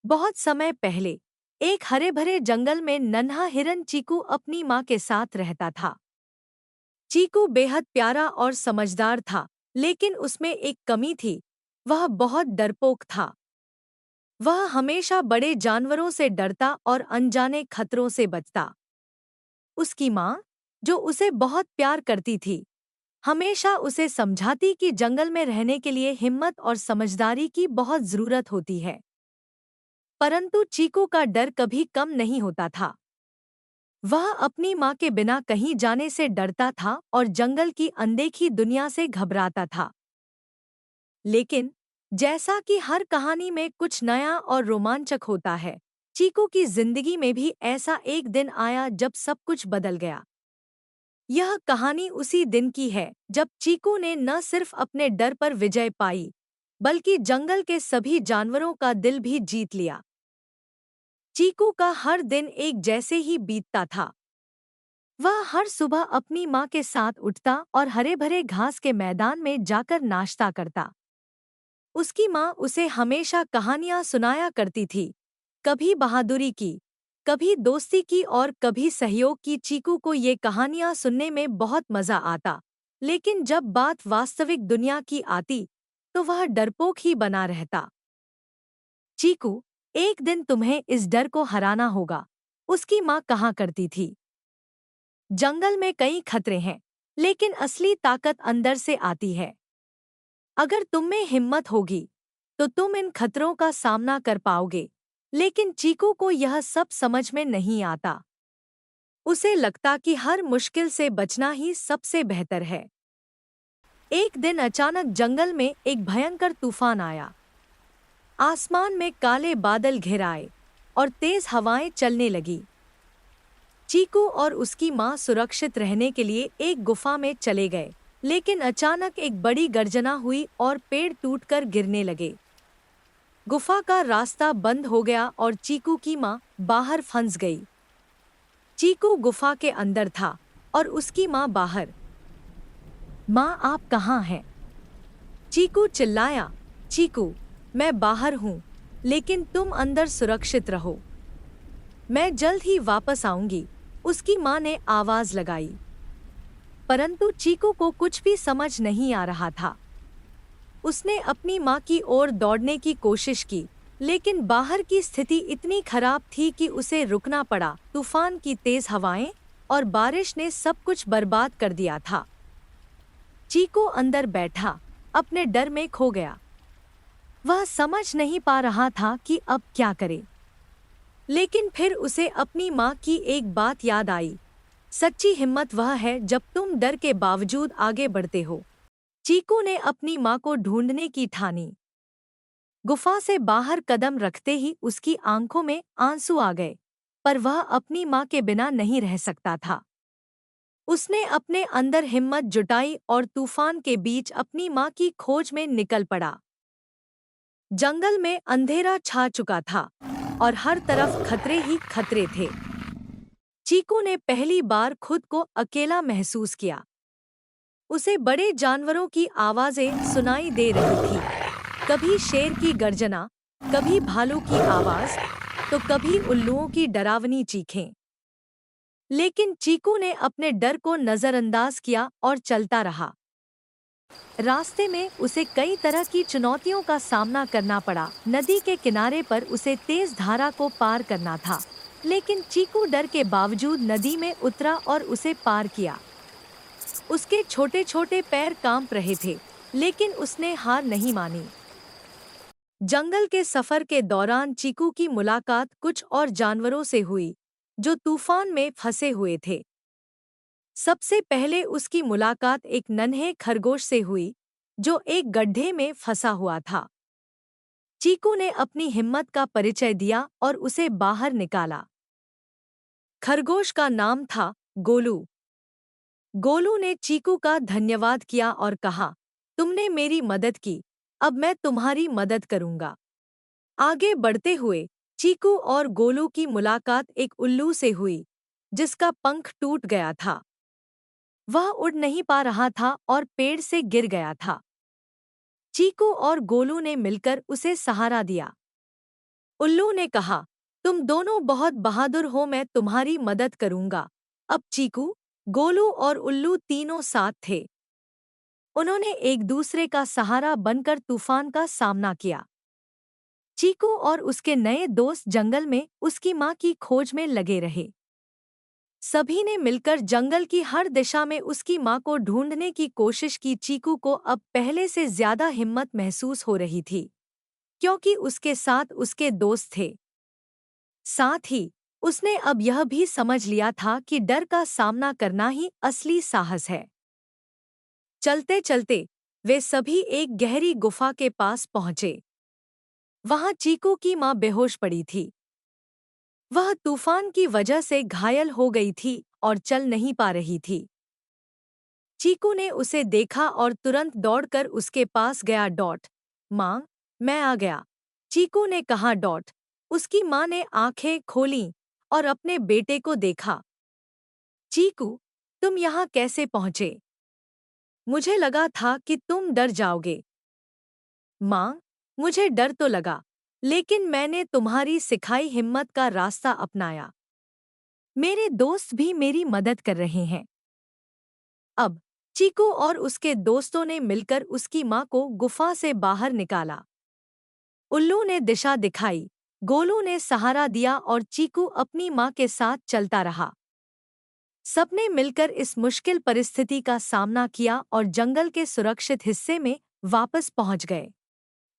बहुत समय पहले एक हरे भरे जंगल में नन्हा हिरन चीकू अपनी माँ के साथ रहता था। चीकू बेहद प्यारा और समझदार था, लेकिन उसमें एक कमी थी। वह बहुत डरपोक था। वह हमेशा बड़े जानवरों से डरता और अनजाने खतरों से बचता। उसकी माँ, जो उसे बहुत प्यार करती थी, हमेशा उसे समझाती कि जंगल में रहने के लिए हिम्मत और समझदारी की बहुत जरूरत होती है। परंतु चीकू का डर कभी कम नहीं होता था। वह अपनी माँ के बिना कहीं जाने से डरता था और जंगल की अनदेखी दुनिया से घबराता था। लेकिन जैसा कि हर कहानी में कुछ नया और रोमांचक होता है, चीकू की जिंदगी में भी ऐसा एक दिन आया जब सब कुछ बदल गया। यह कहानी उसी दिन की है जब चीकू ने न सिर्फ अपने डर पर विजय पाई, बल्कि जंगल के सभी जानवरों का दिल भी जीत लिया। चीकू का हर दिन एक जैसे ही बीतता था। वह हर सुबह अपनी माँ के साथ उठता और हरे भरे घास के मैदान में जाकर नाश्ता करता। उसकी माँ उसे हमेशा कहानियाँ सुनाया करती थी, कभी बहादुरी की, कभी दोस्ती की और कभी सहयोग की। चीकू को ये कहानियाँ सुनने में बहुत मजा आता, लेकिन जब बात वास्तविक दुनिया की आती, तो वह डरपोक ही बना रहता। चीकू, एक दिन तुम्हें इस डर को हराना होगा, उसकी माँ कहा करती थी। जंगल में कई खतरे हैं, लेकिन असली ताकत अंदर से आती है। अगर तुम में हिम्मत होगी, तो तुम इन खतरों का सामना कर पाओगे। लेकिन चीकू को यह सब समझ में नहीं आता। उसे लगता कि हर मुश्किल से बचना ही सबसे बेहतर है। एक दिन अचानक जंगल में एक भयंकर तूफान आया। आसमान में काले बादल घिर आए और तेज हवाएं चलने लगी। चीकू और उसकी माँ सुरक्षित रहने के लिए एक गुफा में चले गए, लेकिन अचानक एक बड़ी गर्जना हुई और पेड़ टूटकर गिरने लगे। गुफा का रास्ता बंद हो गया और चीकू की माँ बाहर फंस गई। चीकू गुफा के अंदर था और उसकी माँ बाहर। माँ, आप कहाँ हैं? चीकू चिल्लाया। चीकू, मैं बाहर हूँ, लेकिन तुम अंदर सुरक्षित रहो। मैं जल्द ही वापस आऊंगी, उसकी माँ ने आवाज लगाई। परंतु चीकू को कुछ भी समझ नहीं आ रहा था। उसने अपनी माँ की ओर दौड़ने की कोशिश की, लेकिन बाहर की स्थिति इतनी खराब थी कि उसे रुकना पड़ा। तूफान की तेज हवाएं और बारिश ने सब कुछ बर्बाद कर दिया था। चीकू अंदर बैठा, अपने डर में खो गया। वह समझ नहीं पा रहा था कि अब क्या करे। लेकिन फिर उसे अपनी माँ की एक बात याद आई। सच्ची हिम्मत वह है जब तुम डर के बावजूद आगे बढ़ते हो। चीकू ने अपनी माँ को ढूंढने की ठानी। गुफा से बाहर कदम रखते ही उसकी आंखों में आंसू आ गए, पर वह अपनी माँ के बिना नहीं रह सकता था। उसने अपने अंदर हिम्मत जुटाई और तूफान के बीच अपनी माँ की खोज में निकल पड़ा। जंगल में अंधेरा छा चुका था और हर तरफ खतरे ही खतरे थे। चीकू ने पहली बार खुद को अकेला महसूस किया। उसे बड़े जानवरों की आवाजें सुनाई दे रही थी, कभी शेर की गर्जना, कभी भालू की आवाज, तो कभी उल्लुओं की डरावनी चीखें। लेकिन चीकू ने अपने डर को नजरअंदाज किया और चलता रहा। रास्ते में उसे कई तरह की चुनौतियों का सामना करना पड़ा। नदी के किनारे पर उसे तेज धारा को पार करना था, लेकिन चीकू डर के बावजूद नदी में उतरा और उसे पार किया। उसके छोटे छोटे पैर कांप रहे थे, लेकिन उसने हार नहीं मानी। जंगल के सफर के दौरान चीकू की मुलाकात कुछ और जानवरों से हुई, जो तूफान में फंसे हुए थे। सबसे पहले उसकी मुलाकात एक नन्हे खरगोश से हुई, जो एक गड्ढे में फंसा हुआ था। चीकू ने अपनी हिम्मत का परिचय दिया और उसे बाहर निकाला। खरगोश का नाम था गोलू। गोलू ने चीकू का धन्यवाद किया और कहा, तुमने मेरी मदद की, अब मैं तुम्हारी मदद करूंगा। आगे बढ़ते हुए चीकू और गोलू की मुलाकात एक उल्लू से हुई, जिसका पंख टूट गया था। वह उड़ नहीं पा रहा था और पेड़ से गिर गया था। चीकू और गोलू ने मिलकर उसे सहारा दिया। उल्लू ने कहा, तुम दोनों बहुत बहादुर हो, मैं तुम्हारी मदद करूंगा। अब चीकू, गोलू और उल्लू तीनों साथ थे। उन्होंने एक दूसरे का सहारा बनकर तूफान का सामना किया। चीकू और उसके नए दोस्त जंगल में उसकी मां की खोज में लगे रहे। सभी ने मिलकर जंगल की हर दिशा में उसकी मां को ढूंढने की कोशिश की। चीकू को अब पहले से ज्यादा हिम्मत महसूस हो रही थी, क्योंकि उसके साथ उसके दोस्त थे। साथ ही उसने अब यह भी समझ लिया था कि डर का सामना करना ही असली साहस है। चलते चलते वे सभी एक गहरी गुफा के पास पहुंचे। वहां चीकू की मां बेहोश पड़ी थी। वह तूफान की वजह से घायल हो गई थी और चल नहीं पा रही थी। चीकू ने उसे देखा और तुरंत दौड़कर उसके पास गया। डॉट, माँ, मैं आ गया, चीकू ने कहा। डॉट, उसकी माँ ने आंखें खोलीं और अपने बेटे को देखा। चीकू, तुम यहाँ कैसे पहुँचे? मुझे लगा था कि तुम डर जाओगे। माँ, मुझे डर तो लगा, लेकिन मैंने तुम्हारी सिखाई हिम्मत का रास्ता अपनाया। मेरे दोस्त भी मेरी मदद कर रहे हैं। अब चीकू और उसके दोस्तों ने मिलकर उसकी मां को गुफा से बाहर निकाला। उल्लू ने दिशा दिखाई, गोलू ने सहारा दिया और चीकू अपनी मां के साथ चलता रहा। सबने मिलकर इस मुश्किल परिस्थिति का सामना किया और जंगल के सुरक्षित हिस्से में वापस पहुंच गए।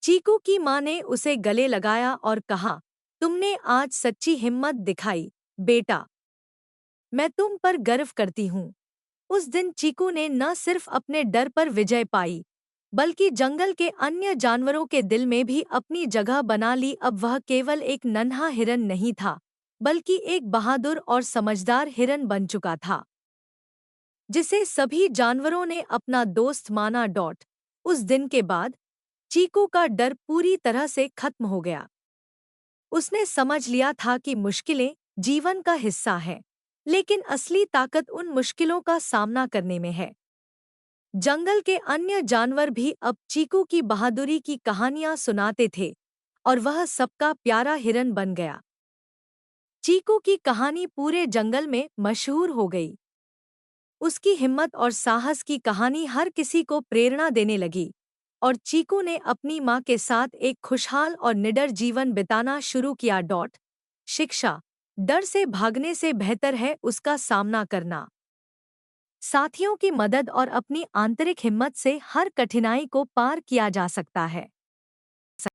चीकू की मां ने उसे गले लगाया और कहा, तुमने आज सच्ची हिम्मत दिखाई, बेटा। मैं तुम पर गर्व करती हूँ। उस दिन चीकू ने न सिर्फ अपने डर पर विजय पाई, बल्कि जंगल के अन्य जानवरों के दिल में भी अपनी जगह बना ली। अब वह केवल एक नन्हा हिरन नहीं था, बल्कि एक बहादुर और समझदार हिरन बन चुका था, जिसे सभी जानवरों ने अपना दोस्त माना। डॉट, उस दिन के बाद चीकू का डर पूरी तरह से खत्म हो गया। उसने समझ लिया था कि मुश्किलें जीवन का हिस्सा है, लेकिन असली ताकत उन मुश्किलों का सामना करने में है। जंगल के अन्य जानवर भी अब चीकू की बहादुरी की कहानियां सुनाते थे और वह सबका प्यारा हिरन बन गया। चीकू की कहानी पूरे जंगल में मशहूर हो गई। उसकी हिम्मत और साहस की कहानी हर किसी को प्रेरणा देने लगी और चीकू ने अपनी मां के साथ एक खुशहाल और निडर जीवन बिताना शुरू किया। डॉट, शिक्षा, डर से भागने से बेहतर है उसका सामना करना। साथियों की मदद और अपनी आंतरिक हिम्मत से हर कठिनाई को पार किया जा सकता है।